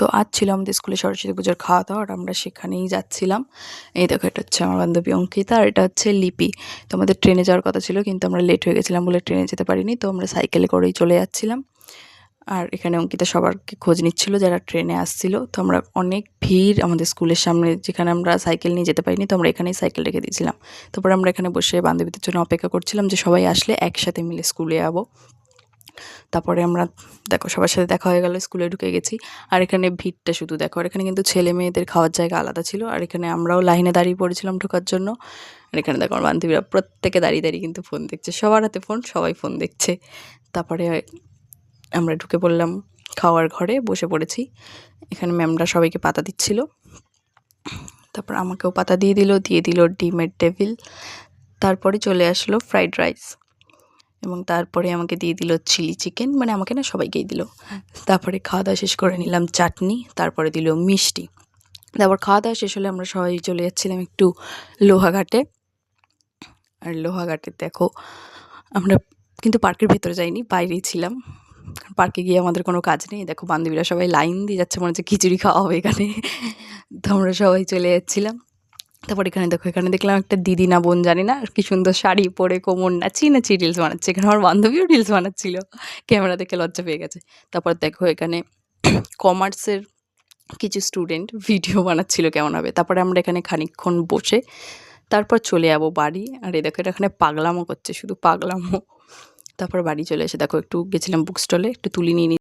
তো আজ ছিল আমাদের স্কুলে সরস্বতী পুজোর খাওয়া দাওয়া, আর আমরা সেখানেই যাচ্ছিলাম। এই দেখো, এটা হচ্ছে আমার বান্ধবী অঙ্কিতা, আর এটা হচ্ছে লিপি। তো আমাদের ট্রেনে যাওয়ার কথা ছিল, কিন্তু আমরা লেট হয়ে গেছিলাম বলে ট্রেনে যেতে পারিনি। তো আমরা সাইকেলে করেই চলে যাচ্ছিলাম। আর এখানে অঙ্কিতা সবারকে খোঁজ নিচ্ছিল যারা ট্রেনে আসছিল। তো আমরা অনেক ভিড় আমাদের স্কুলের সামনে, যেখানে আমরা সাইকেল নিয়ে যেতে পারিনি। তো আমরা এখানেই সাইকেল রেখে দিয়েছিলাম। তারপর আমরা এখানে বসে বান্ধবীদের জন্য অপেক্ষা করছিলাম যে সবাই আসলে একসাথে মিলে স্কুলে যাবো। তারপরে আমরা দেখো সবার সাথে দেখা হয়ে গেল, স্কুলে ঢুকে গেছি। আর এখানে ভিড়টা শুধু দেখো, আর এখানে কিন্তু ছেলে মেয়েদের খাওয়ার জায়গা আলাদা ছিল। আর এখানে আমরাও লাইনে দাঁড়িয়ে পড়েছিলাম ঢোকার জন্য। আর এখানে দেখো আমার বান্ধবীরা প্রত্যেকে দাঁড়িয়ে দাঁড়িয়ে কিন্তু ফোন দেখছে, সবার হাতে ফোন, সবাই ফোন দেখছে। তারপরে আমরা ঢুকে পড়লাম খাওয়ার ঘরে, বসে পড়েছি। এখানে ম্যামরা সবাইকে পাতা দিচ্ছিল। তারপর আমাকেও পাতা দিয়ে দিল ডিমের টেবিল। তারপরে চলে আসলো ফ্রাইড রাইস, এবং তারপরে আমাকে দিয়ে দিল চিলি চিকেন, মানে আমাকে না, সবাইকেই দিল। তারপরে খাওয়া দাওয়া শেষ করে নিলাম চাটনি, তারপরে দিল মিষ্টি। তারপর খাওয়া দাওয়া শেষ হলে আমরা সবাই চলে যাচ্ছিলাম একটু লোহাঘাটে। আর লোহাঘাটে দেখো, আমরা কিন্তু পার্কের ভেতরে যাইনি, বাইরেই ছিলাম। পার্কে গিয়ে আমাদের কোনো কাজ নেই। দেখো বান্ধবীরা সবাই লাইন দিয়ে যাচ্ছে, মনে হচ্ছে খিচুড়ি খাওয়া হবে এখানে। তো আমরা সবাই চলে যাচ্ছিলাম। তারপর এখানে দেখো, এখানে দেখলাম একটা দিদি না বোন জানি না, কি সুন্দর শাড়ি পরে কোমর নাচি রিলস বানাচ্ছে। এখানে আমার বান্ধবীও রিলস বানাচ্ছিল, ক্যামেরা দেখে লজ্জা পেয়ে গেছে। তারপর দেখো এখানে কমার্সের কিছু স্টুডেন্ট ভিডিও বানাচ্ছিল কেমন হবে। তারপরে আমরা এখানে খানিকক্ষণ বসে তারপর চলে যাবো বাড়ি। আর এই দেখো, এটা এখানে পাগলামো করছে, শুধু পাগলামো। তারপর বাড়ি চলে এসে দেখো একটু গেছিলাম বুক স্টলে, একটু তুলি নিয়ে